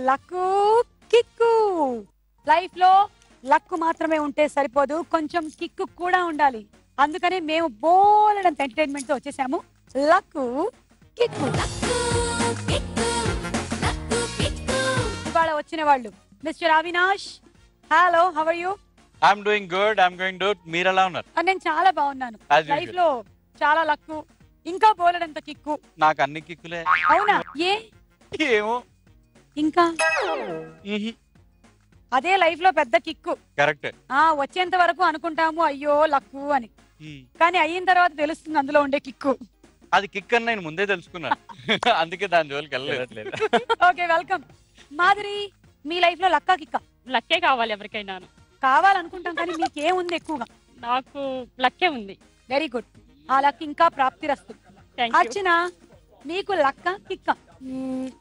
Luck kick. Life లో luck మాత్రమే ఉంటే సరిపోదు, కొంచెం కిక్కు కూడా ఉండాలి. అందుకనే మేము బోలెడంత ఎంటర్టైన్మెంట్ తో వచ్చేసాము. Luck kick. ఇవాళ వచ్చిన వాళ్ళు mister Avinash. Hello, how are you? I'm doing good, I'm going good. మీరు ఎలా ఉన్నారు? నేను చాలా బాగున్నాను. లైఫ్ లో చాలా లక్కు, ఇంకా బోలెడంత కిక్కు. నాకు అన్ని కిక్కులే. అవునా? ఏమో ఇంకా అదే లైఫ్ లో పెద్ద కిక్కు. కరెక్ట్. వచ్చేంత వరకు అనుకుంటాము అయ్యో లక్కు అని, కానీ అయిన తర్వాత తెలుస్తుంది అందులో ఉండే కిక్కు. అది కిక్ అని నేను ముందే తెలుసుకున్నాను. అందుకే దాని జోలికి వెళ్ళలేదు. Okay, welcome. మాధురి, మీ లైఫ్ లో లక్కా కిక్కా? లక్కే కావాలి ఎవరికైనా. కావాలనుకుంటాం, కానీ మీకేముంది ఎక్కువగా? నాకు లక్కే ఉంది. Very good. ఆ లక్ ఇంకా ప్రాప్తిరస్తు. అర్చన, మీకు లక్కా కిక్కా?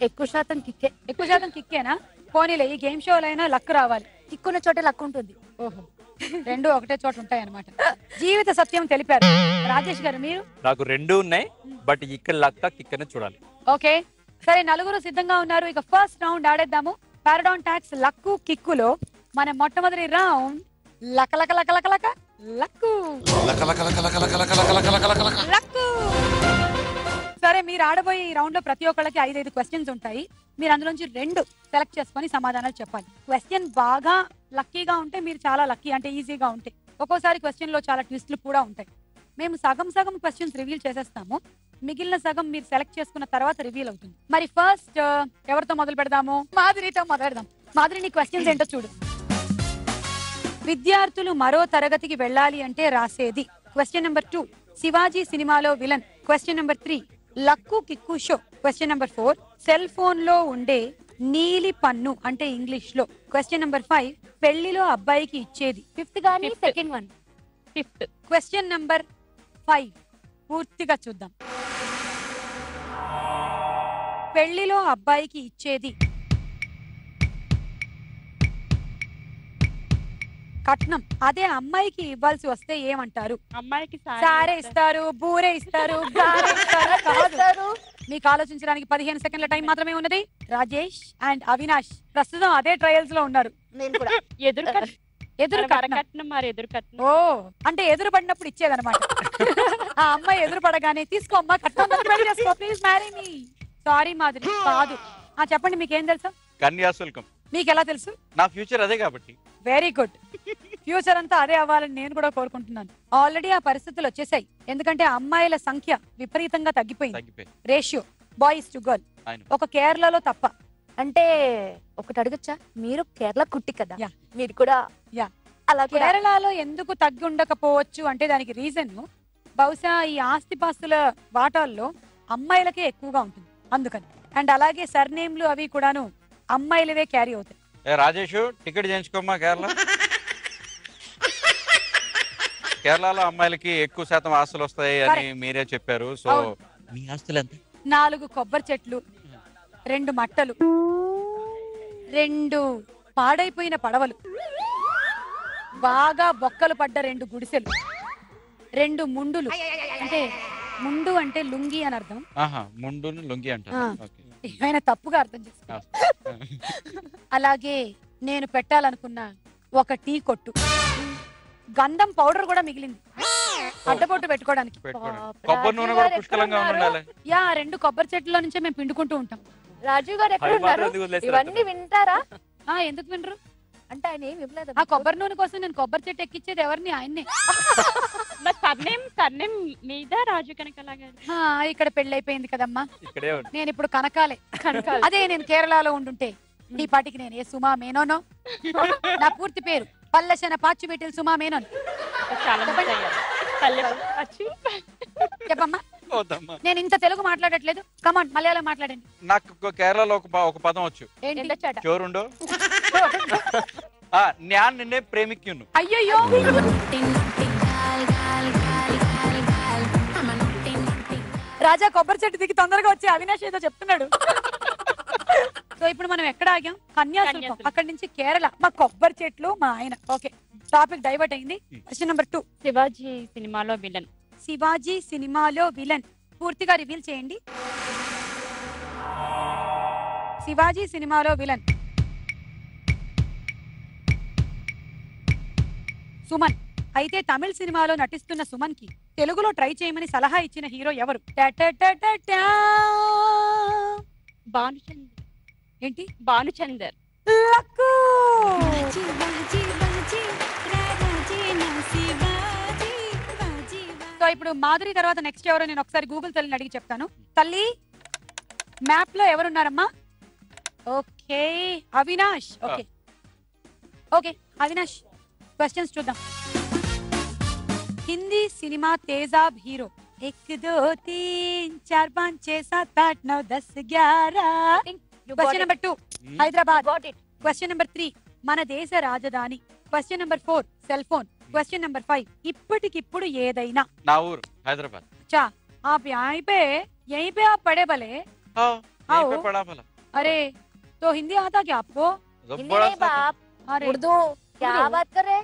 ఎక్కువ శాతం కిక్కే. ఎక్కువ శాతం కిక్కేనా? పోనీలే, ఈ గేమ్ షోలో అయినా లక్ రావాలి. కిక్కున్న చోట లక్ ఉంటుంది. ఓహో, రెండు ఒకటే చోట ఉంటాయి అన్నమాట. జీవిత సత్యం తెలిపారు. రాజేష్ గారు, మీరు? నాకు రెండు ఉన్నాయి, బట్ ఇక్కడ లక్క కిక్కనే చూడాలి. ఓకే, సరే, నలుగురు సిద్ధంగా ఉన్నారు. ఇక ఫస్ట్ రౌండ్ ఆడేద్దాము. పారాడాన్ టాక్స్ లక్కు కిక్కులో మన మొట్టమొదటి రౌండ్ లక లక లక లక లక లక్కు. లక్కు. సరే, మీరు ఆడబోయే ఈ రౌండ్ లో ప్రతి ఒక్కళ్ళకి 5 క్వశ్చన్స్ ఉంటాయి. మీరు అందులోంచి 2 సెలెక్ట్ చేసుకొని సమాధానాలు చెప్పాలి. క్వశ్చన్ బాగా లక్కీగా ఉంటే మీరు చాలా లక్కీ, అంటే ఈజీగా ఉంటే. ఒక్కోసారి క్వశ్చన్ లో చాలా ట్విస్ట్లు కూడా ఉంటాయి. మేము సగం సగం క్వశ్చన్స్ రివీల్ చేసేస్తాము, మిగిలిన సగం మీరు సెలెక్ట్ చేసుకున్న తర్వాత రివీల్ అవుతుంది. మరి ఫస్ట్ ఎవరితో మొదలు పెడదాము? మాధురితో మొదలెడదాం. మాధురి, నీ క్వశ్చన్స్ ఏంటో చూడు. విద్యార్థులు మరో తరగతికి వెళ్ళాలి అంటే రాసేది. క్వశ్చన్ నెంబర్ 2, శివాజీ సినిమాలో villain. Question number 3, luck kick show. Question number 4, cell phone లో ఉండే నీలి పన్ను అంటే ఇంగ్లీష్ లో. క్వశ్చన్ నెంబర్ 5, పెళ్లిలో అబ్బాయికి ఇచ్చేది. ఫిఫ్త్ గానీ second one. Fifth. Question number 5 పూర్తిగా చూద్దాం. పెళ్లిలో అబ్బాయికి ఇచ్చేది కట్నం. అదే అమ్మాయికి ఇవ్వాల్సి వస్తే ఏమంటారు? అమ్మాయికి సారే ఇస్తారు, బూరే ఇస్తారు, గారె ఇస్తారు. కాదు, మీకు ఆలోచించడానికి 15 సెకండ్ల టైం మాత్రమే ఉన్నది. రాజేష్ అండ్ అవినాష్ ప్రస్తుతం అదే ట్రయల్స్ లో ఉన్నారు. నేను కూడా. ఎదురు కట్నం మరి ఎదురు కట్నం. ఓ, అంటే ఎదురు పడినప్పుడు ఇచ్చేదన్నమాట. ఆ అమ్మాయి ఎదురు పడగానే తీసుకో అమ్మా, కట్నం చేసుకో, please marry me. Sorry Madhuri, కాదు. చెప్పండి, మీకేం తెలుసు? కన్యాశుల్కం. మీకు ఎలా తెలుసు? నా ఫ్యూచర్ అదే కాబట్టి. Very good. ఫ్యూచర్ అంతా అదే అవ్వాలని నేను కూడా కోరుకుంటున్నాను. ఆల్రెడీ ఆ పరిస్థితులు వచ్చేసాయి, ఎందుకంటే అమ్మాయిల సంఖ్య విపరీతంగా తగ్గిపోయింది. Ratio boys to girl. ఒక కేరళలో తప్ప. అంటే ఒకటి అడగచ్చా, మీరు కేరళ కుట్టి కదా, మీరు కూడా అలా కేరళలో ఎందుకు తగ్గి ఉండకపోవచ్చు అంటే దానికి రీజన్ బహుశా ఈ ఆస్తిపాస్తుల వాటాల్లో అమ్మాయిలకే ఎక్కువగా ఉంటుంది, అందుకని. అండ్ అలాగే సర్నేమ్లు అవి కూడాను అమ్మాయిలవే క్యారీ అవుతాయి. రాజేష్, టికెట్ చేయించుకోమ్మా కేరళ. కేరళలో అమ్మాయిలకి ఎక్కువ శాతం ఆస్తులు వస్తాయి అని మీరే చెప్పారు. సో మీ ఆస్తులు ఎంత? 4 కొబ్బరి చెట్లు, 2 మట్టలు, 2 పాడైపోయిన పడవలు, బాగా బొక్కలు పడ్డ 2 గుడిసెలు, 2 ముండులు. అంటే ముండు అంటే లుంగి అని అర్థం. ముండును లుంగి అంటారు. ఏమైనా తప్పుగా అర్థం చేసుకో. అలాగే నేను పెట్టాలనుకున్న ఒక టీ కొట్టు, గంధం పౌడర్ కూడా మిగిలింది అడ్డబొట్టు పెట్టుకోవడానికి. కొబ్బరి నూనె కూడా పుష్కలంగా ఉండాలి. 2 కొబ్బరి చెట్ల నుంచే మేము పిండుకుంటూ ఉంటాం. రాజు గారు ఎక్కడ ఉన్నారు? ఇవన్నీ వింటారా? ఎందుకు వినరు? అంటే ఆయన ఏం ఇవ్వలేదు. ఆ కొబ్బరి నూనె కోసం నేను కొబ్బరి చెట్టు ఎక్కించేది ఎవరిని? ఆయన్నే. మీద రాజు కనకాల గారు. ఇక్కడ పెళ్లి అయిపోయింది కదమ్మా, నేను ఇప్పుడు కనకాలే. అదే నేను కేరళలో ఉండుంటే ఈ పాటికి నేను ఏ సుమా మేనోనో. నా పూర్తి పేరు పల్లెసన పాచిబెట్టిన సుమా మేనోన్. చెప్పమ్మా. నేను ఇంత తెలుగు మాట్లాడట్లేదు, కమాన్ మలయాళం మాట్లాడండి. నాకు కేరళలో ఒక పదం వచ్చు. చోరుండో. ഞാൻ നിന്നെ പ്രേമിക്കുന്നു. అయ్యయ్యో, రాజా కొబ్బరి చెట్టు దిగి తొందరగా వచ్చి అవినాష్ ఏదో చెప్తున్నాడు. సో ఇప్పుడు మనం ఎక్కడ ఆగాం? కన్యాశుల్కం. అక్కడి నుంచి కేరళ, మా కొబ్బరి చెట్లు, మా ఆయన. ఓకే, టాపిక్ డైవర్ట్ అయింది. క్వశ్చన్ నెంబర్ 2, శివాజీ సినిమాలో విలన్. శివాజీ సినిమాలో విలన్ పూర్తిగా రివీల్ చేయండి. శివాజీ సినిమాలో విలన్. సుమన్. అయితే తమిళ సినిమాలో నటిస్తున్న సుమన్ కి తెలుగులో ట్రై చేయమని సలహా ఇచ్చిన హీరో ఎవరు? భానుచందర్. ఏంటి? భానుచందర్. లక్కు. సో ఇప్పుడు మాధురి తర్వాత నెక్స్ట్ ఎవరో నేను ఒకసారి గూగుల్ తల్లిని అడిగి చెప్తాను. తల్లి మ్యాప్ లో ఎవరున్నారమ్మా? Okay Avinash. Okay okay Avinash questions చూద్దాం. హిందీ సినిమా Tezaab hero 1 2 3 4 5 6 7 8 9 10 11. Question number 2 Hyderabad. Question number 3 మన దేశ రాజధాని. Question number 4 cell phone. Question number 5 ఇప్పటికిప్పుడు ఏదైనా. నా ఊరు హైదరాబాద్. अच्छा आप यहीं पे आप पढ़े भले. हाँ, यहीं आओ. पे पढ़ा भला. अरे तो हिंदी आता क्या आपको? हिंदी बड़ा नहीं सा था. बाप, अरे उर्दू क्या उर्दू? बात कर रहे?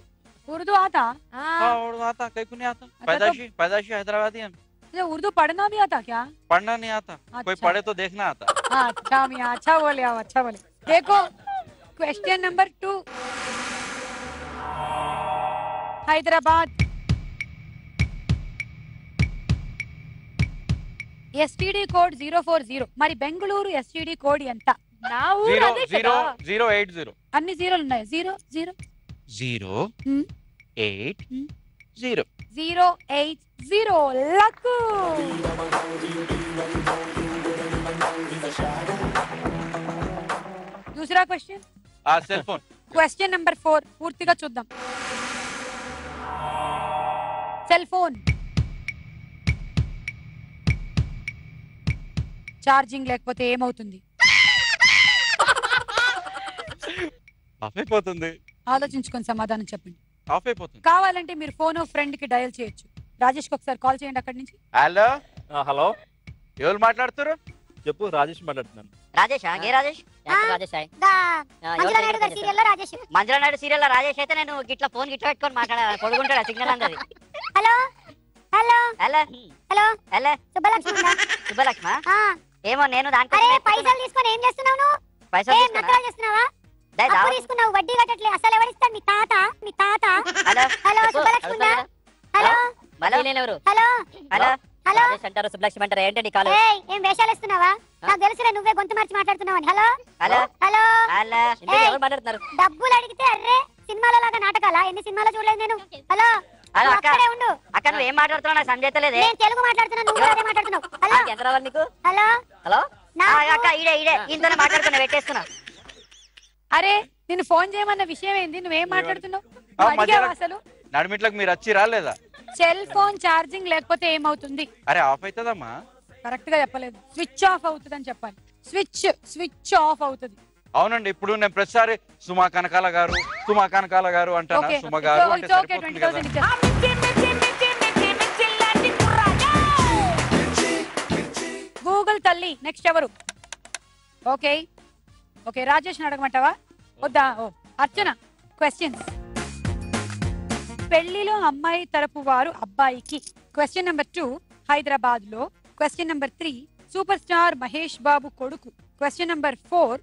उर्दू आता? हाँ, हाँ उर्दू आता. कहीं को नहीं आता. तो- पैदाशी हैदराबादी हम. अच्छा उर्दू पढ़ना भी आता क्या? पढ़ना नहीं आता. कोई अच्छा. पढ़े तो देखना आता. हाँ अच्छा मियाँ अच्छा बोले आप अच्छा बोले. देखो question number 2 Hyderabad. STD code 040. మరి బెంగళూరు STD కోడ్ ఎంత? నా ఊరు जीरो అదే जीरो కదా. 080. అన్ని జీరోలు ఉన్నాయి. 0 0 0 హ్మ్. 8 హ్మ్. 0. 080 లక్కు. दूसरा question. Cell phone. Question number 4 పూర్తిగా చూద్దాం. సెల్ ఫోన్ ఛార్జింగ్ లేకపోతే ఏమవుతుంది? ఆఫ్ అయిపోతుంది. ఆలోచించుకొని సమాధానం చెప్పండి. ఆఫ్ అయిపోతుంది. కావాలంటే మీరు ఫోన్ ఫ్రెండ్ కి డయల్ చేయొచ్చు. రాజేష్ కి ఒకసారి కాల్ చేయండి అక్కడి నుంచి. హలో, హలో ఎవరు మాట్లాడుతారు? చెప్పు, రాజేష్ మాట్లాడుతున్నాను. రాజేష్ ఏ రాజేష్ రాజేష్ మంజుల నాయుడు సీరియల్ రాజేష్ అయితే నేను గిట్లా ఫోన్ గిట్లా పెట్టుకొని మాట్లాడ పొడుగుంటాడు సిగ్నల్ అందది. Hello hello hello hello hello Subhalakshmi శుభలక్ష్మ. ఆ ఏమో నేను అరే దానికోసం పైసలు తీసుకొని ఏం చేస్తున్నావు నువ్వు? పైసలు ఏం తీసుకున్నా. నక్కలు చేస్తున్నావా? దై అప్పు దావా. తీసుకున్నావు వడ్డీ కట్టట్లే. అసలు ఎవరిస్తాడు? మీ తాత మీ తాత. హలో హలో చెప్పు. శుభలక్ష్మి ఉందా? హలో హలో నేనెవరు? హలో హలో హలో రాజేష్ అంటారు, శుభలక్ష్మి అంటారు, ఏంటండి కాలు? ఏయ్ ఏం వేషాలు ఇస్తున్నావా? నాకు తెలుసులే నువ్వే గొంతు మార్చి మాట్లాడుతున్నావని. హలో హలో హలో హలో ఇంతకీ ఏయ్. ఎవరు మాట్లాడుతున్నారు? డబ్బులు అడిగితే అర్రే సినిమాలో లాగా నాటకాలా? ఎన్ని సినిమాలో చూడలేదు నేను. హలో హలో నువ్వు అక్క. అక్కడే ఉండు. అక్క నువ్వు ఏం మాట్లాడుతున్నావు నాకు సంజయతలేదే. నేను తెలుగు మాట్లాడుతున్నా, నువ్వు కూడా అదే మాట్లాడుతున్నావు. హలో ఎంత రావాలి నీకు? హలో హలో నాకు- అక్క ఈడే ఇంతనే మాట్లాడుతున్నా, పెట్టేస్తున్నా. అరే నేను ఫోన్ చేయమన్న విషయం ఏంది? నువ్వేం మాట్లాడుతున్నావు? ఆ, నువ్వు అడిగావా మధ్యలో- అసలు? నడిమిట్లకు మీరు వచ్చి రాలేదా? సెల్ ఫోన్ ఛార్జింగ్ లేకపోతే ఏమవుతుంది? అరే ఆఫ్ అవుతుందమ్మా. కరెక్ట్ గా చెప్పలేదు. స్విచ్ ఆఫ్ అవుతుంది అని చెప్పాలి. స్విచ్ ఆఫ్ అవుతుంది. అవునండి, ఇప్పుడు నేను ప్రతిసారి సుమా కనకాల గారు అంటానా? ఓకే సుమ గారు అంటే ఇట్స్ ఓకే. సరిపోతుంది కదా. 20,000 ఇచ్చేస్తా. గూగుల్ తల్లి నెక్స్ట్ ఎవరు? ఓకే ఓకే రాజేష్ అడగమంటావా? వద్దా? ఓ అర్చన క్వశ్చన్స్. పెళ్లిలో అమ్మాయి తరపు వారు అబ్బాయికి. క్వశ్చన్ నెంబర్ 2 హైదరాబాద్ లో. Question number 3 super star Mahesh Babu కొడుకు. క్వశ్చన్ నెంబర్ 4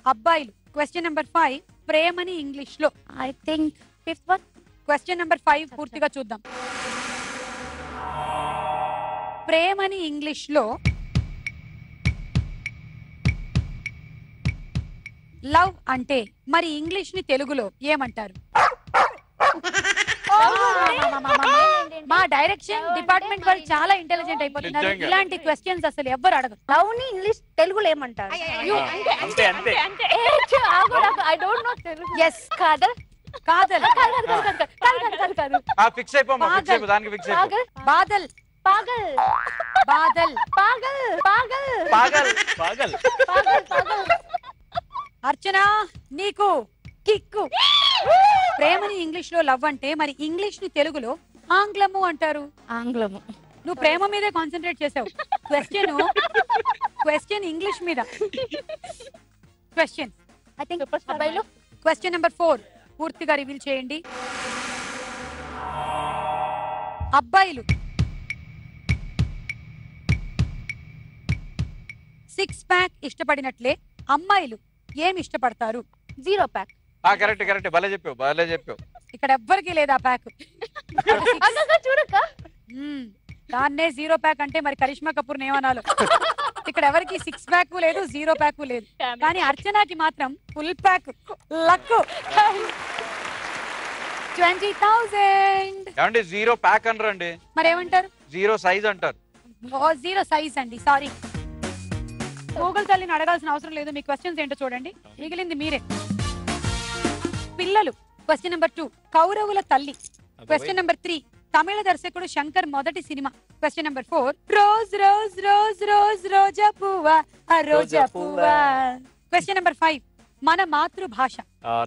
అబ్బాయిలు. క్వశ్చన్ నెంబర్ 5 ప్రేమని ఇంగ్లీష్ లో. I think fifth one. Question number 5 పూర్తిగా చూద్దాం. ప్రేమని ఇంగ్లీష్ లో లవ్ అంటే మరి ఇంగ్లీష్ ని తెలుగులో ఏమంటారు? మా డైరెక్షన్ డిపార్ట్మెంట్ వాళ్ళు చాలా ఇంటెలిజెంట్ అయిపోతున్నారు. నిజంగా. ఇలాంటి క్వశ్చన్స్ అసలు ఎవ్వరు అడగరు. లవ్ ని ఇంగ్లీష్ తెలుగులో ఏమంటారు? అంతే అంతే I don't know Telugu. Yes కాదల్ కాదల్ కాదు ఫిక్స్ అయిపోమ్మా, ఫిక్స్ అయిపో, దానికి ఫిక్స్ అయిపో. బాదల్ పాగల్ బాదల్ పాగల్ పాగల్ పాగల్ పాగల్ పాగల్ పాగల్. అర్చన నీకు కిక్కు. ప్రేమని ఇంగ్లీష్ లో లవ్ అంటే మరి ఇంగ్లీష్ ని తెలుగులో ఆంగ్లము అంటారు. ఆంగ్లము. నువ్వు ప్రేమ మీదే కాన్సన్ట్రేట్ చేసావు. క్వశ్చన్ ఇంగ్లీష్ మీద. క్వశ్చన్ ఐ థింక్ అబ్బాయిలు. క్వశ్చన్ నెంబర్ 4 పూర్తిగా రివీల్ చేయండి. అబ్బాయిలు 6 ప్యాక్ ఇష్టపడినట్లే అమ్మాయిలు ఏమి ఇష్టపడతారు? 0 ప్యాక్. కరెక్ట్ భలే చెప్పావు. ఇక్కడ ఎవ్వరికి లేదా ప్యాక్. చూడక దాన్నే 0 ప్యాక్ అంటే మరి కరిష్మా కపూర్ ఏమనాలో. ఇక్కడ ఎవరికి 6 ప్యాక్ లేదు, 0 ప్యాక్ లేదు. కానీ అర్చనకి మాత్రం ఫుల్ ప్యాక్. లక్ 20,000. ఏమండి 0 ప్యాక్ అనరండి, మరి ఏమంటారు? 0 సైజ్ అంటారు. 0 సైజ్ అండి, సారీ. గూగుల్ తల్లిని అడగాల్సిన అవసరం లేదు. మీ క్వశ్చన్స్ ఏంటో చూడండి, మిగిలింది మీరే. పిల్లలు. క్వశ్చన్ నెంబర్ 2 కౌరవుల తల్లి. క్వశ్చన్ నెంబర్ 3 తమిళ దర్శకుడు శంకర్ మొదటి సినిమా. Question number 4 rose rose rose rose రోజా పువ్వా ఆ రోజా పువ్వా. క్వశ్చన్ నెంబర్ 5 మన మాతృభాష.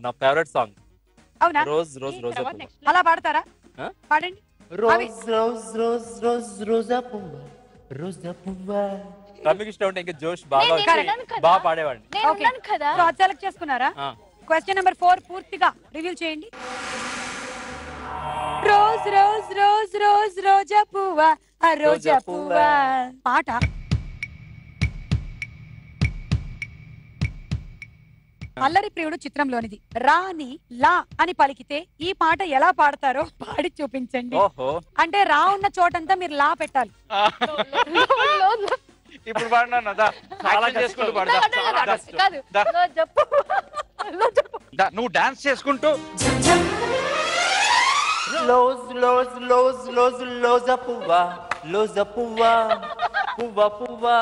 నా ఫేవరెట్ సాంగ్ అవునా? రోజ్ రోజ్ రోజా పువ్వు. అలా పాడతారా? పాడండి. రోజ్ రోజ్ రోజ్ రోజ్ రోజా పువ్వా రోజా పువ్వా. తమిళ ఇష్టం ఉంటే ఇంకా జోష్ బాగా నేను వచ్చి ఉన్నాను కదా. బాగా పాడేవాడిని. నేను ఉన్నాను కదా. సెలెక్ట్ చేసుకున్నారా? క్వశ్చన్ నెంబర్ 4 పూర్తిగా రివీల్ చేయండి. రోజ్ రోజ్ రోజ్ రోజ్ రోజా పువ్వా ఆ రోజా పువ్వా. పాట అల్లరి ప్రియుడు చిత్రంలోనిది. రాని లా అని పలికితే ఈ పాట ఎలా పాడతారో పాడి చూపించండి. ఓహో, అంటే రా ఉన్న చోటంతా మీరు లా పెట్టాలి. ఇప్పుడు పాడినా చేసుకుంటూ పాడదా. కాదు నువ్వు డాన్స్ చేసుకుంటూ లోజ్ లోజ్ లోజ్ లోజ్ లోజా పువ్వా లోజా పువ్వా పువ్వా పువ్వా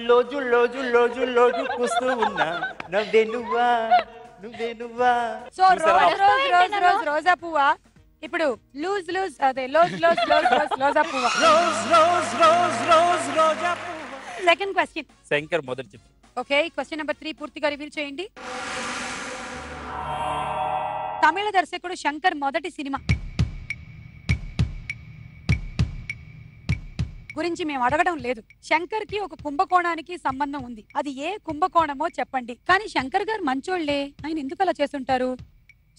లోజు లోజు లోజు లోజు కూస్తూ ఉన్నా నవ్వే నువ్వా నువ్వే నువ్వా. So rose rose rose rose రోజా పువ్వా. ఇప్పుడు లూజ్ లూజ్ అదే లోజ్ లోజ్ లోజ్ లోజ్ రోజా పువ్వా. రోజ్ రోజ్ రోజ్ రోజ్ రోజా పువ్వా. సెకండ్ క్వశ్చన్ శంకర్ మొదటి చిత్రం. ఓకే, క్వశ్చన్ నెంబర్ 3 పూర్తిగా రివీల్ చేయండి. తమిళ దర్శకుడు శంకర్ మొదటి సినిమా గురించి మేము అడగడం లేదు. శంకర్ కి ఒక కుంభకోణానికి సంబంధం ఉంది. అది ఏ కుంభకోణమో చెప్పండి. కానీ శంకర్ గారు మంచోళ్లే, ఆయన ఎందుకు అలా చేస్తుంటారు?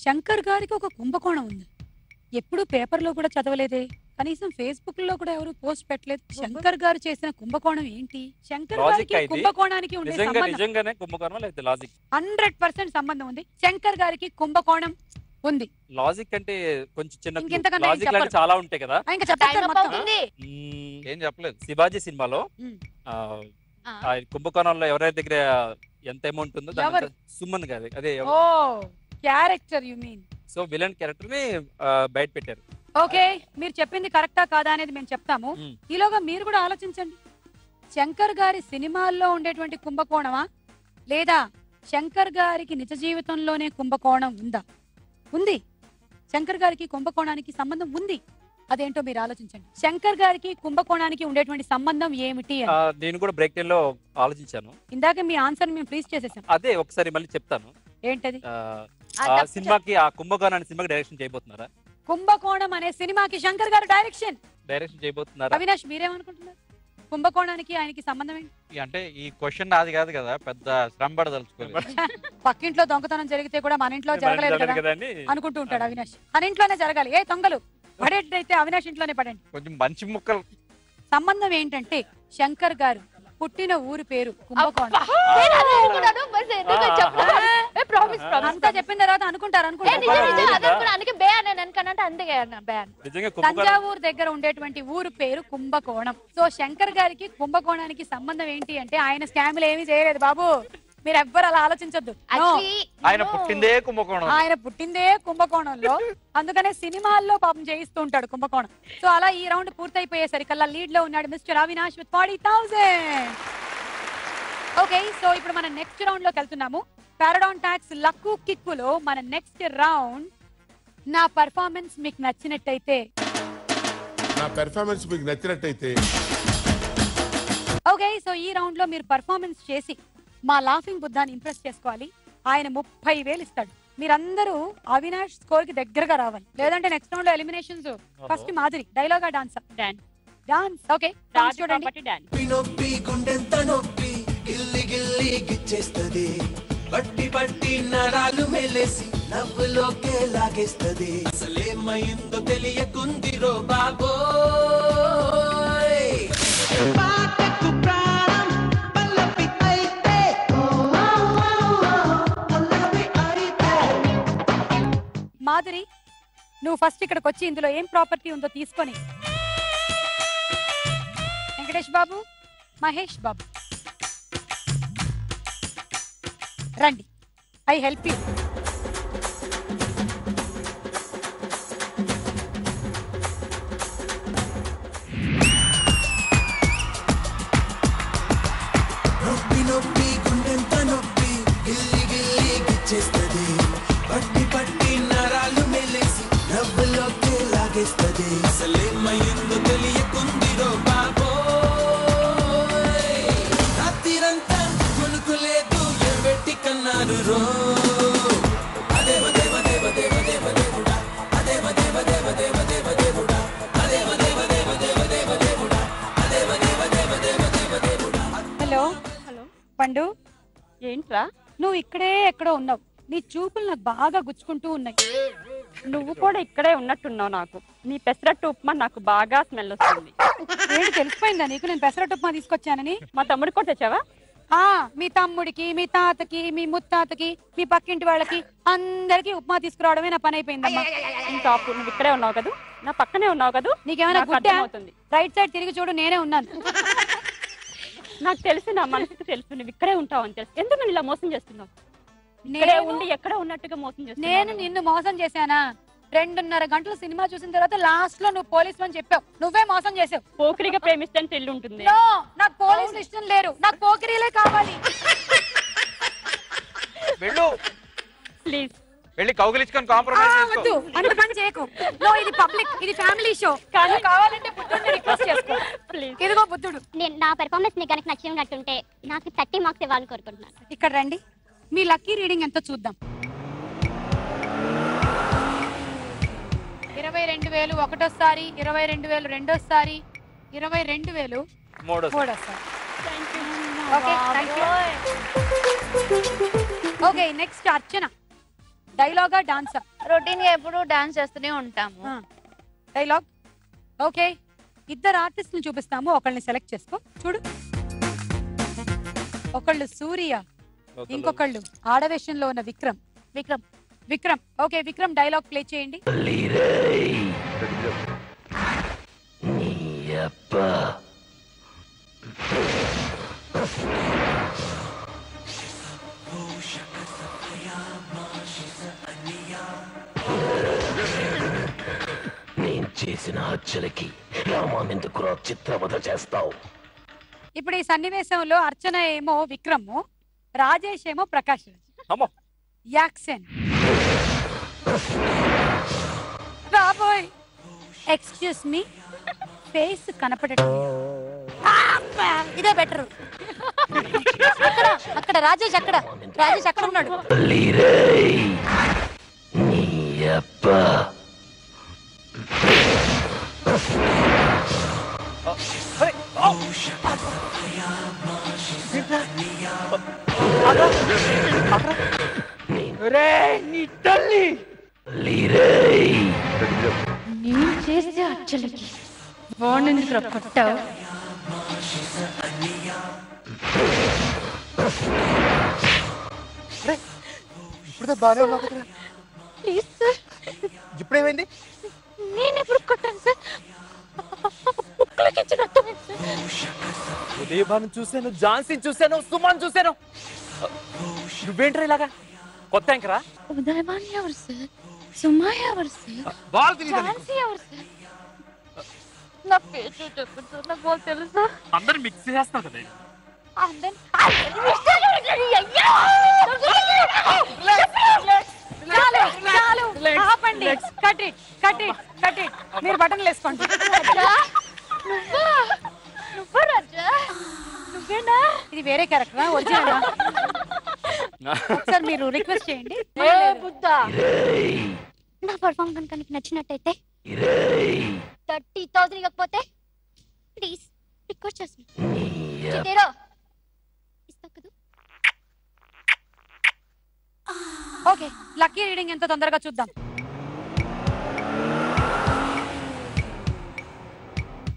శంకర్ గారికి ఒక కుంభకోణం ఉంది. ఎప్పుడు పేపర్లో కూడా చదవలేదే, కనీసం ఫేస్బుక్ లో కూడా ఎవరు పోస్ట్ పెట్టలేదు. శంకర్ గారు చేసిన కుంభకోణం ఏంటి? శంకర్ గారికి కుంభకోణానికి ఉండే సంబంధం నిజంగానే కుంభకోణం లేకపోతే లాజిక్? 100% సంబంధం ఉంది. శంకర్ గారికి కుంభకోణం ఉంది. లాజిక్ అంటే కొంచెం చిన్న ఇంకెంతకన్నా ఏం లాజిక్ చెప్పరు. చాలా ఉంటాయి కదా. ఇంకా చెప్పారు మొత్తం. ఏం చెప్పలేదు. శివాజీ సినిమాలో మ్మ్. ఆ కుంభకోణంలో ఎవరైతే దగ్గర ఎంత అమౌంట్ ఉందో ఎవరు? సుమన్ గారి అదే. ఓ character you mean. So villain character ని బయట పెట్టారు. ఓకే, మీరు చెప్పింది కరెక్టా కాదా అనేది మేము చెప్తాము. ఈలోగా మీరు కూడా ఆలోచించండి. శంకర్ గారి సినిమాల్లో ఉండేటువంటి కుంభకోణమా, లేదా శంకర్ గారికి నిజ జీవితంలోనే కుంభకోణం ఉందా? ఉంది. శంకర్ గారికి కుంభకోణానికి సంబంధం ఉంది. అదేంటో మీరు ఆలోచించండి. శంకర్ గారికి కుంభకోణానికి ఉండేటువంటి సంబంధం ఏమిటి అని. నేను కూడా బ్రేక్ టైం లో ఆలోచించాను. ఇందాక మీ ఆన్సర్ మేము ఫ్రీజ్ చేసేసాం. అదే ఒకసారి మళ్ళీ చెప్తాను. ఏంటది? ఆ సినిమాకి ఆ కుంభకోణాన్ని సినిమాకి డైరెక్షన్ చేయబోతున్నారా? కుంభకోణం అనే సినిమాకి శంకర్ గారు డైరెక్షన్ చేయబోతున్నారా? అవినాష్ మీరేమనుకుంటున్నారు? కుంభకోణానికి ఆయనకి సంబంధం ఏంటి? అంటే ఈ క్వశ్చన్ నాది కాదు కదా, పెద్ద శ్రమ పడదలుచుకోలేదు. పక్కింట్లో దొంగతనం జరిగితే కూడా మన ఇంట్లో జరగలేదు కదా అనుకుంటూ ఉంటాడు అవినాష్. మన ఇంట్లోనే జరగాలి. ఏ దొంగలు పడేటైతే అవినాష్ ఇంట్లోనే పడండి. కొంచెం మంచి ముక్కలు. సంబంధం ఏంటంటే శంకర్ గారు పుట్టిన ఊరు పేరు కుంభకోణం. అంతా చెప్పిన తర్వాత అనుకుంటారు. తంజావూరు దగ్గర ఉండేటువంటి ఊరు పేరు కుంభకోణం. సో శంకర్ గారికి కుంభకోణానికి సంబంధం ఏంటి అంటే ఆయన స్కామ్లు ఏమీ చేయలేదు బాబు. మీరు ఎవ్వరు అలా ఆలోచించొద్దు. ఆయన పుట్టిందే కుంభకోణం. ఆయన పుట్టిందే కుంభకోణంలో, అందుకనే సినిమాల్లో పాపం చేయిస్తూ ఉంటాడు కుంభకోణం. సో అలా ఈ రౌండ్ పూర్తయిపోయేసరికల్లా లీడ్ లో ఉన్నాడు mister Avinash with 40,000. Okay, so ఇప్పుడు మనం నెక్స్ట్ రౌండ్ లోకి వెళ్తున్నాము. పారాడాన్ టాక్స్ లక్కు కిక్కులో మన నెక్స్ట్ రౌండ్. నా పర్ఫార్మెన్స్ మీకు నచ్చినట్టయితే ఓకే, సో ఈ రౌండ్ లో మీరు పర్ఫార్మెన్స్ చేసి మా లాఫింగ్ బుద్ధాన్ని ఇంప్రెస్ చేసుకోవాలి. ఆయన 30,000 ఇస్తాడు. మీరందరూ అవినాష్ స్కోర్ కి దగ్గరగా రావాలి, లేదంటే నెక్స్ట్ రౌండ్ లో ఎలిమినేషన్స్. ఫస్ట్ మాధురి డైలాగా డాన్సా? డాన్స్. ఓకే, డాన్స్ చూడండి. నొప్పి గుండెంత నొప్పి గిల్లి గిల్లి గిచ్చేస్తది, బట్టి బట్టి నరాలు మెలేసి నవ్వులోకే లాగేస్తది. అసలేమైందో తెలియకుందిరో బాబోయ్. పాటకు ప్రాణం పల్లవి అయితే మాధురి నువ్వు ఫస్ట్ ఇక్కడికి వచ్చి ఇందులో ఏం ప్రాపర్టీ ఉందో తీసుకొని వెంకటేష్ బాబు, మహేష్ బాబు రండి. I help you. నొప్పి నొప్పి గుండెంత నొప్పి గిల్లి గిల్లి గిచ్చేస్తది పట్టి పట్టి నరాలు మెలేసి నవ్వులోకి లాగేస్తది అసలేమైందో తెలియకుందిరో బాబోయ్ రాత్రిరంతా కొనుకు లేదు ఎవ్వెట్టి కన్నారు రో అదేవ దేవ దేవ దేవ దేవ దేవుడా అదేవ దేవ దేవ దేవ దేవ దేవుడా అదేవ దేవ దేవ దేవ దేవ దేవుడా అదేవ దేవ దేవ దేవ దేవ దేవుడా. హలో హలో పండు, ఏంట్రా? నువ్వు ఇక్కడే ఎక్కడో ఉన్నావు. నీ చూపులు నాకు బాగా గుచ్చుకుంటూ ఉన్నాయి. నువ్వు కూడా ఇక్కడే ఉన్నట్టున్నావు. నాకు నీ పెసరట్టు ఉప్మా నాకు బాగా స్మెల్ వస్తుంది. ఏంటి తెలిసిపోయిందా నీకు నేను పెసరట్టు ఉప్మా తీసుకొచ్చానని? మా తమ్ముడు కూడా తెచ్చావా? మీ తమ్ముడికి, మీ తాతకి, మీ ముత్తాతకి, మీ పక్కింటి వాళ్ళకి అందరికి ఉప్మా తీసుకురావడమే నా పని అయిపోయిందమ్మా. ఇంకా అప్పుడు నువ్వు ఇక్కడే ఉన్నావు కదా, నా పక్కనే ఉన్నావు కదా, నీకేమైనా నాకు గుడ్డా? అర్థమవుతుంది. రైట్ సైడ్ తిరిగి చూడు, నేనే ఉన్నాను. నాకు తెలుసు, నా మనసుకు తెలుసు నువ్వు ఇక్కడే ఉంటావు అని తెలుసు. ఎందుకు నువ్వు ఇలా మోసం చేస్తున్నావు? ఇక్కడే ఉండి ఎక్కడ ఉన్నట్టుగా మోసం చేస్తున్నావు. నేను నిన్ను మోసం చేశానా? 2.5 గంటలు సినిమా చూసిన తర్వాత లాస్ట్ లో నువ్వు పోలీసు అని చెప్పావు. నువ్వే మోసం చేసావు. పోకిరిగా ప్రేమిస్తే ఇల్లు ఉంటుంది. నాకు పోలీసులు ఇష్టం లేరు, నాకు పోకిరీలే కావాలి. వెళ్ళు, ప్లీజ్ వెళ్ళి కౌగిలించుకొని కాంప్రమైజ్ చేసుకో. వద్దు, అంత పని చేయకు. నో, ఇది పబ్లిక్, ఇది ఫ్యామిలీ షో. కానీ కావాలంటే బుద్ధుడిని రిక్వెస్ట్ చేసుకో ప్లీజ్. ఇదిగో బుద్ధుడు. నేను నా పెర్ఫార్మెన్స్ నీకు కనుక నచ్చినట్టుంటే నాకు 30 మార్క్స్ ఇవ్వాలని కోరుకుంటున్నాను. ఇక్కడ రండి, మీ లక్కీ రీడింగ్ ఎంతో చూద్దాం. 22,000 ఒకటోసారి, 22,000 రెండోసారి, 22,000 మూడోసారి. Okay, thank you. Okay, next Archana. డైలాగా డాన్సా? రొటీన్ గా ఎప్పుడు డాన్స్ చేస్తూనే ఉంటాము. డైలాగ్. ఓకే, 2 ఆర్టిస్టులు చూపిస్తాము, ఒకళ్ళని సెలెక్ట్ చేసుకో. చూడు, ఒకళ్ళు సూర్య, ఇంకొకళ్ళు ఆడవేషంలో ఉన్న Vikram. Vikram okay, Vikram dialogue play చేయండి. నేను చేసిన హత్యలకి రామానెందుకు చిత్రవధ చేస్తావు? ఇప్పుడు ఈ సన్నివేశంలో అర్చన ఏమో విక్రమ్, రాజేష్ ఏమో ప్రకాష్ రాజ్. యాక్షన్. రాబోయ్, ఎక్స్క్యూజ్ మీ, ఫేస్ కనపడటం ఇదే బెటర్. అక్కడ రాజేష్, రాజేష్ అక్కడ ఉన్నాడు. నేను చేసే అచ్చలకి వాణెందుకు కొట్టావు? ఇప్పుడు బాగానే ఉన్నావు కదా. Please sir. ఇప్పుడేమైంది? నేను ఎప్పుడు కొట్టాను సార్? ఉదయభాను చూశాను, ఝాన్సీని చూశాను, సుమన్ చూశాను. నువ్వేంట్రా ఇలాగా? కొత్త యాంకరా? ఉదయభాను ఎవరు సార్? సుమా ఎవరు సార్? వాళ్ళు తెలియదు. ఝాన్సీ ఎవరు సార్? నా పేరు చెప్పండి సార్, నాకు వాళ్ళు తెలుసా? అందరు మిక్స్ చేస్తావు కదా. ఆపండి, కట్ ఇట్. మీరు బటన్లు వేసుకోండి. ఇది వేరే క్యారెక్టరా, ఒరిజినల్? సార్ మీరు రిక్వెస్ట్ చేయండి. నా పర్ఫార్మ్ కనుక నీకు నచ్చినట్టయితే 30,000 ఇవ్వకపోతే ప్లీజ్ రిక్వెస్ట్ చేస్తున్నా. ఓకే, లక్కీ రీడింగ్ ఎంత తొందరగా చూద్దాం.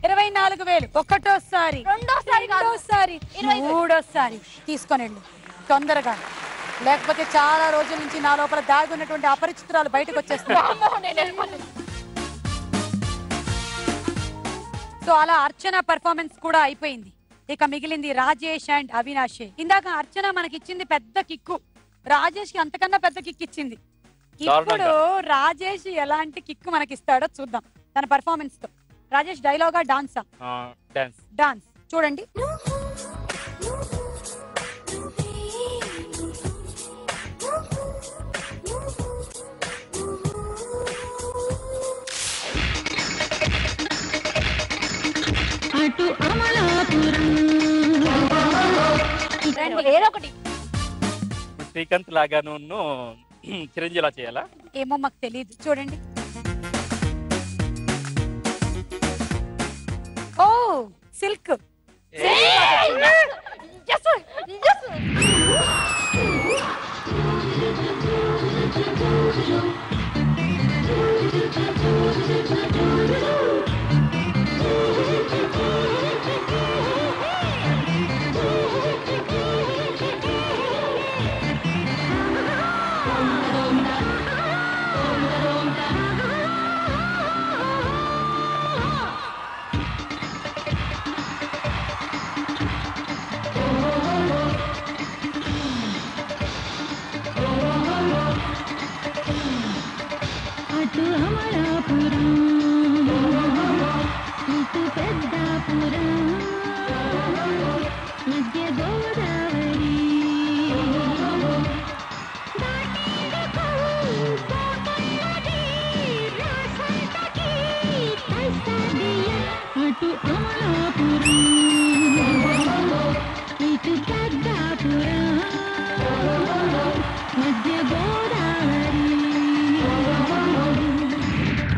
24,000 ఒకటోసారి, రెండోసారి, మూడోసారి తీసుకొనండి తొందరగా. లేకపోతే చాలా రోజుల నుంచి నా లోపల దాగి ఉన్నటువంటి అపరిచితురాలు బయటకు వచ్చేస్తుంది. సో అలా అర్చన పర్ఫార్మెన్స్ కూడా అయిపోయింది. ఇక మిగిలింది రాజేష్ అండ్ అవినాష్. ఇందాక అర్చన మనకిచ్చింది పెద్ద కిక్కు, రాజేష్ కి అంతకన్నా పెద్ద కిక్ ఇచ్చింది. ఇప్పుడు రాజేష్ ఎలాంటి కిక్ మనకిస్తాడో చూద్దాం తన పర్ఫార్మెన్స్ తో. రాజేష్ డైలాగా డాన్సా? డాన్స్ చూడండి. శ్రీకాంత్ లాగాను చిరంజీవి లా చేయాలా? ఏమో మాకు తెలియదు, చూడండి. ఓ సిల్క్.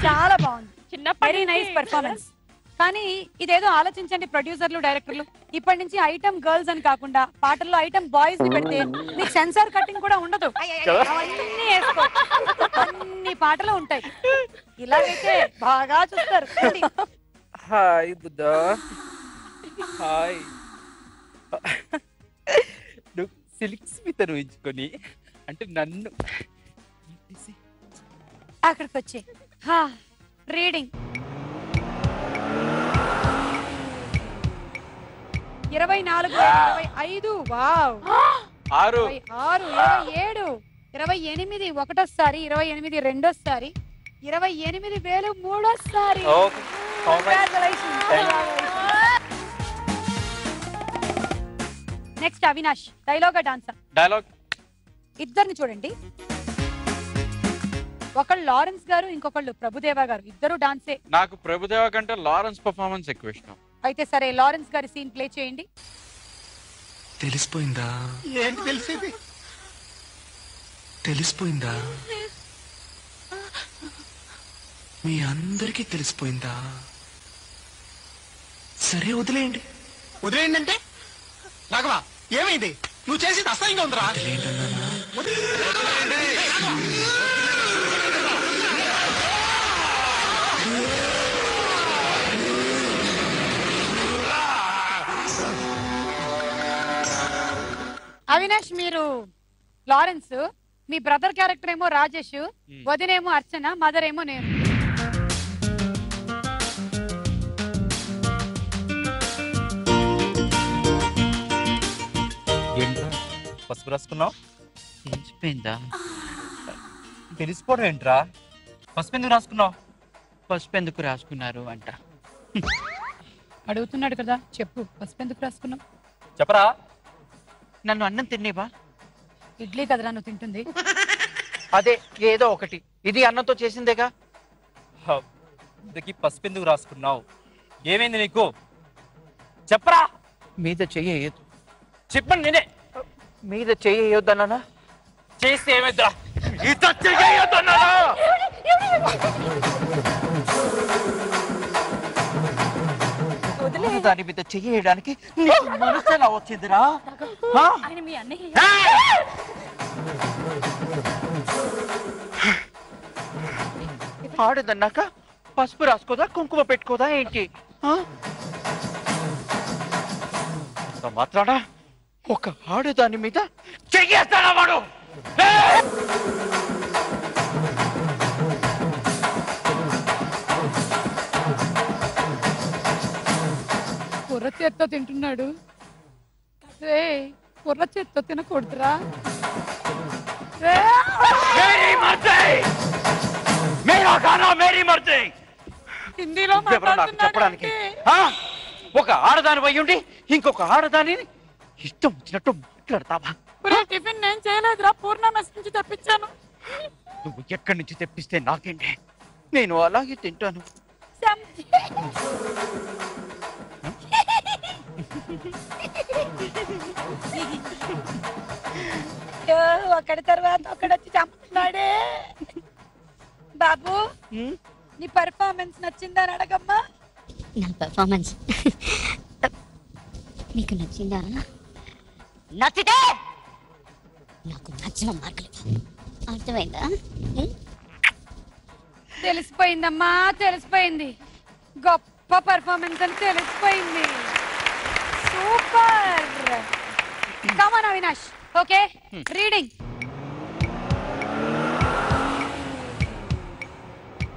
చాలా బాగుంది, వెరీ నైస్ పర్ఫార్మెన్స్. కానీ ఇదేదో ఆలోచించండి ప్రొడ్యూసర్లు, డైరెక్టర్లు, ఇప్పటి నుంచి ఐటమ్ గర్ల్స్ అని కాకుండా పాటల్లో ఐటమ్ బాయ్స్ ని పెడితే మీకు సెన్సార్ కటింగ్ కూడా ఉండదు. అవన్నీ వేసుకో, అన్ని పాటలు ఉంటాయి. ఇలాగైతే బాగా చూస్తారు. Hi Buddha, hi. నువ్వు సిల్క్ స్మిత్ ఊహించుకొని అంటే నన్ను అక్కడికి వచ్చి రీడింగ్ 24, 25, వావ్, 6, 27, 28 ఒకటోసారి, 28 రెండోసారి, 28,000 మూడోసారి. నెక్స్ట్ అవినాష్, డైలాగా డాన్సా? డైలాగ్. ఇద్దరిని చూడండి, ఒకళ్ళు లారెన్స్ గారు, ఇంకొకళ్ళు ప్రభుదేవ గారు, ఇద్దరు డాన్సే. నాకు ప్రభుదేవ కంటే లారెన్స్ పర్ఫార్మెన్స్ ఎక్కువ ఇష్టం. అయితే సరే, లారెన్స్ గారి సీన్ ప్లే చేయండి. తెలిసిపోయిందా? ఏంటి తెలిసేది? తెలిసిపోయిందా? మీ అందరికీ తెలిసిపోయిందా? సరే వదిలేయండి. వదిలేయండి అంటే రాఘవా ఏమైంది? నువ్వు చేసేది అసహ్యంగా ఉందిరా. అవినాష్ మీరు లారెన్స్, మీ బ్రదర్ క్యారెక్టర్ ఏమో రాజేష్, వదినేమో అర్చన, మదర్ ఏమో నేను. ఏంట్రా పసుపు రాసుకున్నావు? తెలిసిపోయిందా? తెలిసిపోవడం ఏంట్రా? పసుపు ఎందుకు రాసుకున్నావు? పసుపు ఎందుకు రాసుకున్నారు అంట. అడుగుతున్నాడు కదా, చెప్పు, పసుపు ఎందుకు రాసుకున్నావు? చెప్పరా. నన్ను అన్నం తినేవా? ఇడ్లీ కదరా నువ్వు తింటుంది. అదే ఏదో ఒకటి, ఇది అన్నంతో చేసిందేగా. ఇంతకీ పసుపు ఎందుకు రాసుకున్నావు? ఏమైంది నీకు? చెప్పరా. మీద చెయ్యొద్దు. చెప్పండి నేనే. మీద చెయ్యొద్దన్నా? చేస్తే ఏమైందిరా? దాని మీద చెయ్యడానికి మనసు ఎలా వచ్చిందిరా? ఆడదన్నాక పసుపు రాసుకోదా, కుంకుమ పెట్టుకోదా ఏంటి? మాత్రాడా ఒక ఆడదాని మీద చెయ్యేస్తాడా వాడు? కుర్ర చేత్తో తింటున్నాడు. రే కుర్ర చేత్తో తినకూడదురా. హిందీలో చెప్పడానికి ఒక ఆడదాని పోయి ఇంకొక ఆడదానిని ఇష్టం వచ్చినట్టు మాట్లాడతావా? టిఫిన్ నేను చేయలేదురా, పూర్ణ మెస్ నుంచి తెప్పించాను. నువ్వు ఎక్కడి నుంచి తెప్పిస్తే నాకేంటి, నేను అలాగే తింటాను. ఒకటి తర్వాత ఒకడొచ్చి చంపుతున్నాడే. బాబు నీ పర్ఫార్మెన్స్ నచ్చిందా అని అడగమ్మా. నా పర్ఫార్మెన్స్ నీకు నచ్చిందా? నచ్చితే నాకు నచ్చిన మార్కులు అర్థమైందా? తెలిసిపోయిందమ్మా, తెలిసిపోయింది. గొప్ప పర్ఫార్మెన్స్ అని తెలిసిపోయింది. Super. Come on Avinash. Okay, reading.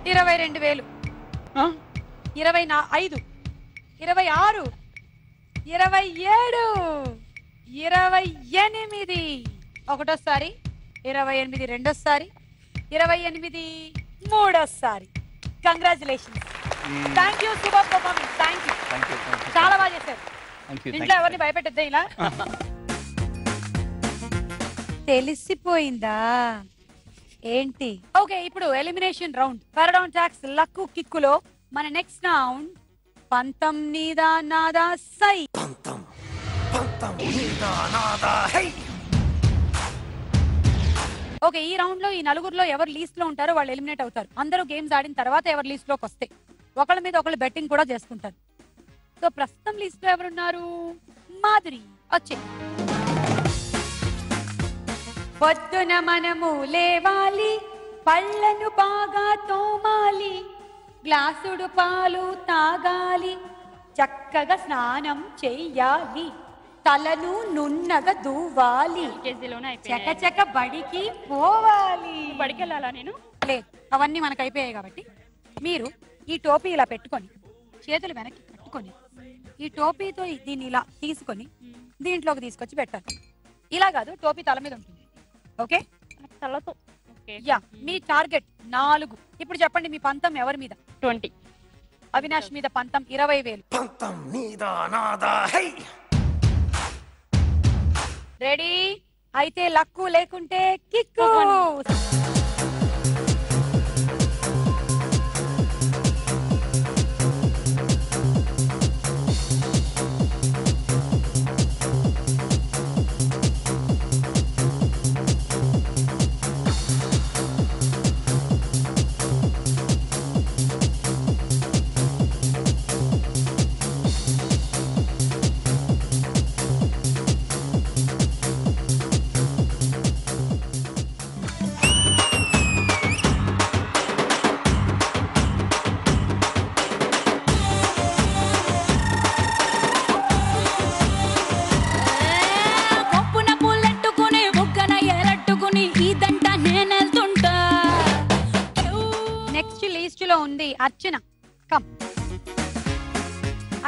22,000, 25, 26, 27, 28 ఒకటోసారి, 28 రెండోసారి, 28 మూడోసారి. Congratulations. Thank you. Super performance. Thank you. చాలా బాగా చేశారు. ఇంట్లో ఎవరిని భయపెట్టద్దా ఇలా? తెలిసిపోయిందా ఏంటి? ఓకే, ఇప్పుడు ఎలిమినేషన్ రౌండ్. ఫెరడాన్ టాక్స్ లక్కు కిక్కులో మన నెక్స్ట్ రౌండ్ పంతం నీదా నాదా సై. ఓకే, ఈ రౌండ్ లో ఈ నలుగురులో ఎవరు లీస్ట్ లో ఉంటారో వాళ్ళు ఎలిమినేట్ అవుతారు. అందరూ గేమ్స్ ఆడిన తర్వాత ఎవరు లీస్ట్ లోకి వస్తే ఒకళ్ళ మీద ఒకళ్ళు బెట్టింగ్ కూడా చేసుకుంటారు. సో ప్రస్తుతం లీస్ట్ లో ఎవరున్నారు? మాధురి వచ్చే. పొద్దున మనము లేవాలి, పళ్ళను బాగా తోమాలి, గ్లాసుడు పాలు తాగాలి, చక్కగా స్నానం చెయ్యాలి, తలను నున్నగా దూవాలి, చకచక బడికి పోవాలి. బడికి వెళ్ళాలా నేను? లేదు, అవన్నీ మనకు అయిపోయాయి కాబట్టి మీరు ఈ టోపీ ఇలా పెట్టుకొని చేతులు వెనక్కి కట్టుకొని ఈ టోపీతో దీన్ని ఇలా తీసుకొని దీంట్లోకి తీసుకొచ్చి పెట్టాలి. ఇలా కాదు, టోపీ తల మీద ఉంటుంది. ఓకే, తలతో. యా, మీ టార్గెట్ 4. ఇప్పుడు చెప్పండి, మీ పంతం ఎవరి మీద? 20. అవినాష్ మీద పంతం 20,000. రెడీ అయితే లక్కు, లేకుంటే కిక్కు. ఉంది అర్చన. కమ్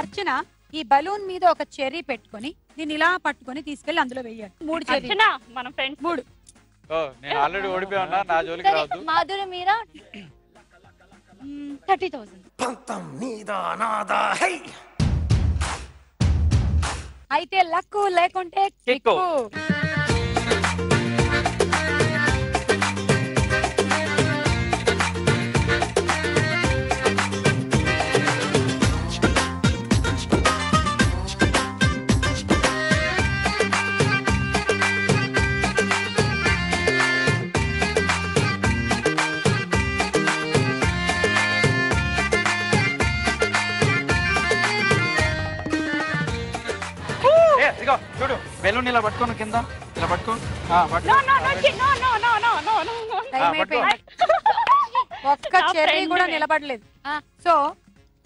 అర్చన, ఈ బలూన్ మీద ఒక చెర్రీ పెట్టుకొని దీన్ని ఇలా పట్టుకొని తీసుకెళ్లి అందులో వేయాలి. 3 చెర్రీ. మన ఫ్రెండ్స్ 3. నేను ఆల్రెడీ ఓడిపోయాను, నా జోలికి రావద్దు. మాధురి మీరా 30,000. అయితే లక్కు, లేకుంటే కిక్కు. చూడు, బెలూన్ ఇలా పట్టుకోను, కింద ఇలా పట్టుకో. ఒక్క చెర్రీ కూడా నిలబడలేదు. సో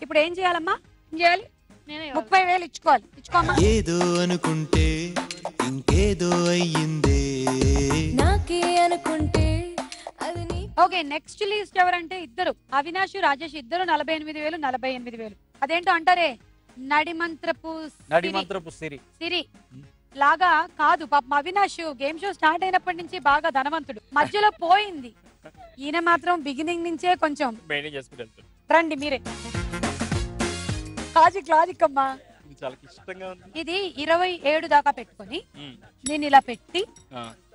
ఇప్పుడు ఏం చేయాలమ్మా? ఏం చేయాలి? 30,000 ఇచ్చుకోవాలి. ఇచ్చుకోమ్మా. ఏదో అనుకుంటే ఇంకేదో అయ్యిందే నాకే అనుకుంటే అది నీ ఓకే నెక్స్ట్ లిస్ట్ ఎవరంటే ఇద్దరు అవినాష్ రాజేష్ ఇద్దరు 48,000 అదేంటో అంటారే నడిమంత్రపు సిరి లాగా కాదు పాపం అవినాష్ గేమ్ షో స్టార్ట్ అయినప్పటి నుంచి బాగా ధనవంతుడు మధ్యలో పోయింది ఈయన మాత్రం బిగినింగ్ నుంచే కొంచెం మెయింటైన్ చేసుకుంటూ రండి మీరే లాజిక్ అమ్మా చాలా ఇష్టంగా ఉంది ఇది 27 దాకా పెట్టుకొని నేను ఇలా పెట్టి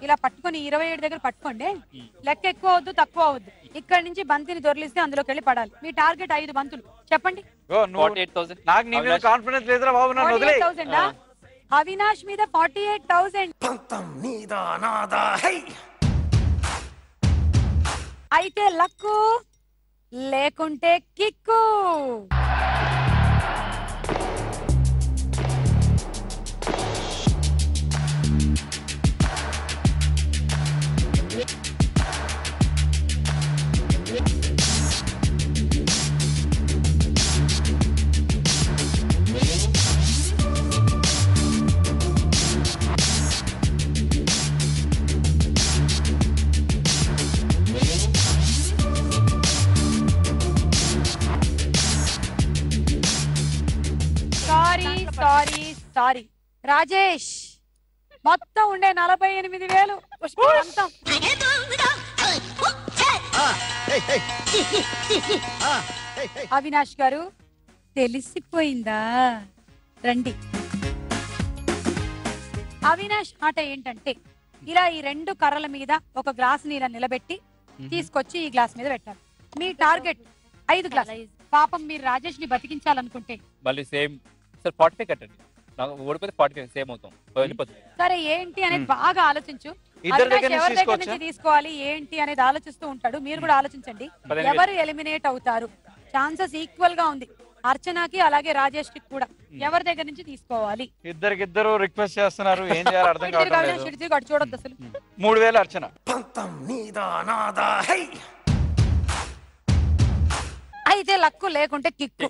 ఇలా పట్టుకొని 27 దగ్గర పట్టుకోండి లెక్క ఎక్కువ అవద్దు తక్కువ అవద్దు ఇక్కడ నుంచి బంతిని దొరిలిస్తే అందులోకి వెళ్ళి పడాలి మీ టార్గెట్ 5 బంతులు చెప్పండి 48,000 నాకు నీ మీద కాన్ఫిడెన్స్ లేదురా బాబు నన్ను వదిలే 48,000 అవినాష్ మీద 48,000 అయితే లక్కు లేకుంటే కిక్కు సారీ రాజేష్ మొత్తం ఉండే 48,000 పుష్పవంతం అవినాష్ గారు తెలిసిపోయిందా రండి అవినాష్ ఆట ఏంటంటే ఇలా ఈ 2 కర్రల మీద ఒక గ్లాస్ ని ఇలా నిలబెట్టి తీసుకొచ్చి ఈ గ్లాస్ మీద పెట్టాలి మీ టార్గెట్ 5 గ్లాస్ పాపం మీరు రాజేష్ ని బతికించాలనుకుంటే మళ్ళీ సేమ్ సార్ 45 కట్టండి నాకు ఓడిపోతే 45 సేమ్ అవుతాం వెళ్ళిపోతుంది సరే ఏంటి అనేది బాగా ఆలోచించు ఇద్దరి దగ్గర ఎవరి దగ్గర నుంచి తీసుకోవాలి ఏంటి అనేది ఆలోచిస్తూ ఉంటాడు మీరు కూడా ఆలోచించండి ఎవరు ఎలిమినేట్ అవుతారు ఛాన్సెస్ ఈక్వల్ గా ఉంది అర్చనకి అలాగే రాజేష్ కి కూడా ఎవరి దగ్గర నుంచి తీసుకోవాలి ఇద్దరు రిక్వెస్ట్ చేస్తున్నారు ఏం చేయాలి అర్థం కావట్లేదు చూడొద్దు అసలు 3,000 అర్చన అయితే లక్కు లేకుంటే కిక్కు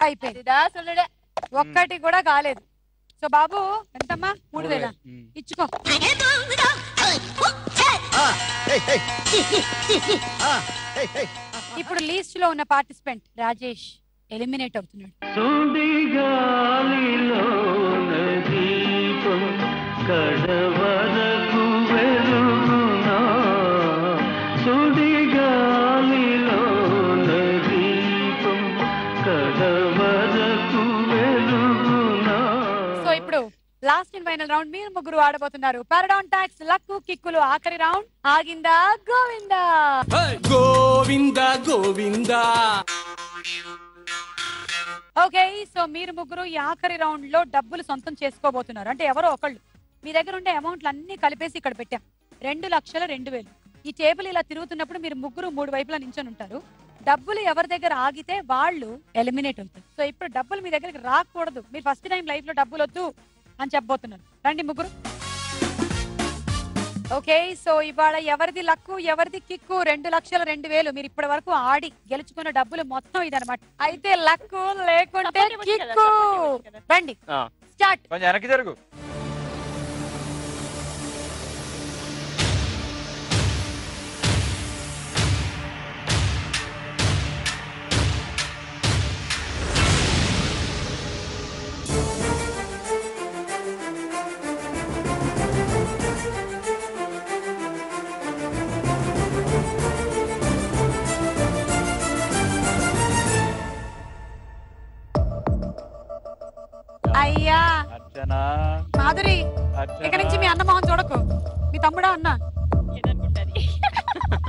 అయిపోయింది ఒక్కటి కూడా కాలేదు సో బాబు ఎంతమ్మా 3,000 ఇచ్చుకో ఇప్పుడు లీస్ట్ లో ఉన్న పార్టిసిపెంట్ రాజేష్ ఎలిమినేట్ అవుతున్నాడు సో ఇప్పుడు లాస్ట్ అండ్ ఫైనల్ రౌండ్ మీరు ముగ్గురు ఆడబోతున్నారు పారాడౌన్ టాక్స్ లక్కు కిక్కులు ఆఖరి రౌండ్ ఆగిందా గోవిందా గోవిందా గోవిందా ఓకే సో మీరు ముగ్గురు ఈ ఆఖరి రౌండ్ లో డబ్బులు సొంతం చేసుకోబోతున్నారు అంటే ఎవరో ఒకళ్ళు మీ దగ్గర ఉండే అమౌంట్లు అన్ని కలిపేసి ఇక్కడ పెట్టాం 2,02,000 ఈ టేబుల్ ఇలా తిరుగుతున్నప్పుడు మీరు ముగ్గురు 3 వైపులా నించొని ఉంటారు డబ్బులు ఎవరి దగ్గర ఆగితే వాళ్ళు ఎలిమినేట్ అవుతారు సో ఇప్పుడు డబ్బులు మీ దగ్గరికి రాకూడదు మీరు ఫస్ట్ టైం లైఫ్ లో డబ్బులు వద్దు అని చెప్పబోతున్నారు రండి ముగ్గురు ఓకే సో ఇవాళ ఎవరిది లక్కు ఎవరిది కిక్కు 2,02,000 మీరు ఇప్పటి వరకు ఆడి గెలుచుకున్న డబ్బులు మొత్తం ఇదన్నమాట అయితే లక్కు లేకుంటే కిక్కు రండి స్టార్ట్ కొంచెం వెనక్కి జరుగు అయ్యా అర్చనా మాధురి ఇక్కడ నుంచి మీ అన్న మొహం చూడకు మీ తమ్ముడా అన్న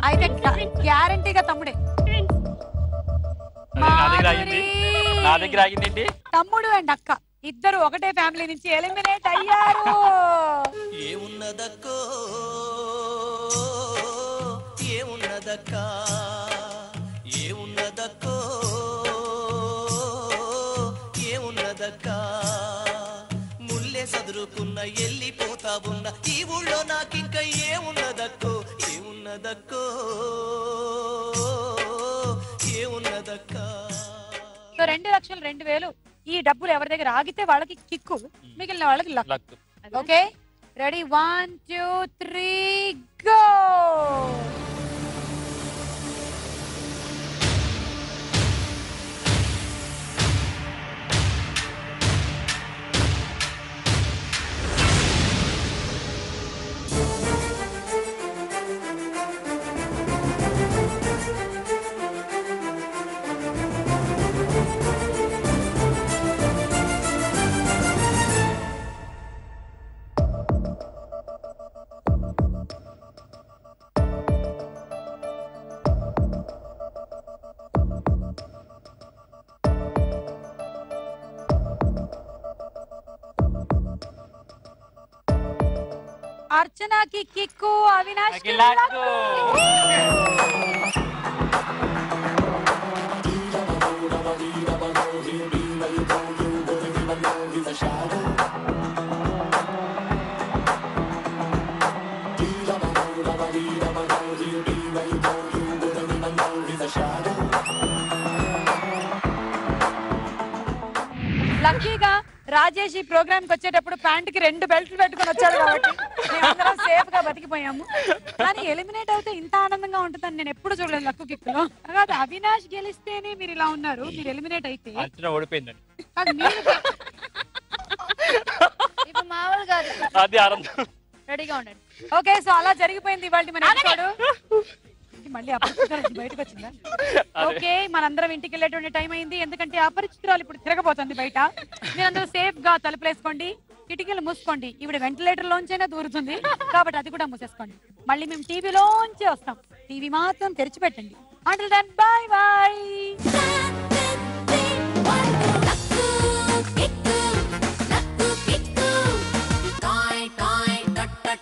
అయితే గ్యారంటీగా తమ్ముడే నా దగ్గర ఆగింది తమ్ముడు అండ్ అక్క ఇద్దరు ఒకటే ఫ్యామిలీ నుంచి ఎలిమినేట్ అయ్యారు. ఏమున్నదక్కో ఏమున్నదక్క ఏమున్నదక్కో ఏమున్నదక్క ముల్లే సదురుకున్న ఎల్లిపోతా ఉన్న ఈ ఊళ్ళో నాకింక ఏమున్నదక్కో ఏమున్నదక్కో ఏమున్నదక్క. సో 2 లక్షలు 2,000 ఈ డబ్బులు ఎవరి దగ్గర ఆగితే వాళ్ళకి కిక్కు, మిగిలిన వాళ్ళకి లక్. Okay ready 1 2 3 go. అర్చనకి కిక్కు, అవినాష్ కి లక్కు. లక్కీగా రాజేష్ ఈ ప్రోగ్రామ్ కి వచ్చేటప్పుడు ప్యాంట్ కి 2 బెల్ట్లు పెట్టుకుని వచ్చాడు కాబట్టి మేమందరం సేఫ్ గా బతికిపోయాము. కానీ ఎలిమినేట్ అవుతే ఇంత ఆనందంగా ఉంటుందని నేను ఎప్పుడు చూడలేదు లక్కు కిక్ లో. కాదు అవినాష్ గెలిస్తేనే మీరు ఇలా ఉన్నారు, మీరు ఎలిమినేట్ అయితే ఓడిపోయిందండి. ఇప్పుడు మామూలు కాదు, అది ఆనందం. రెడీగా ఉండండి. ఓకే సో అలా జరిగిపోయింది ఇవాళ మన ఎపిసోడ్. మళ్ళీ అపరిచితురాలు బయటకు వచ్చిందా? ఓకే మనందరం ఇంటికి వెళ్ళేటువంటి టైం అయింది, ఎందుకంటే అపరిచితురాలు ఇప్పుడు తిరగబోతుంది బయట. మీరందరూ సేఫ్ గా తలుపులేసుకోండి, కిటికీలు మూసుకోండి. ఈవిడ వెంటిలేటర్ లోంచైనా దూరుతుంది కాబట్టి అది కూడా మూసేసుకోండి. మళ్ళీ మేము టీవీలోంచే వస్తాం, టీవీ మాత్రం తెరిచిపెట్టండి. Until then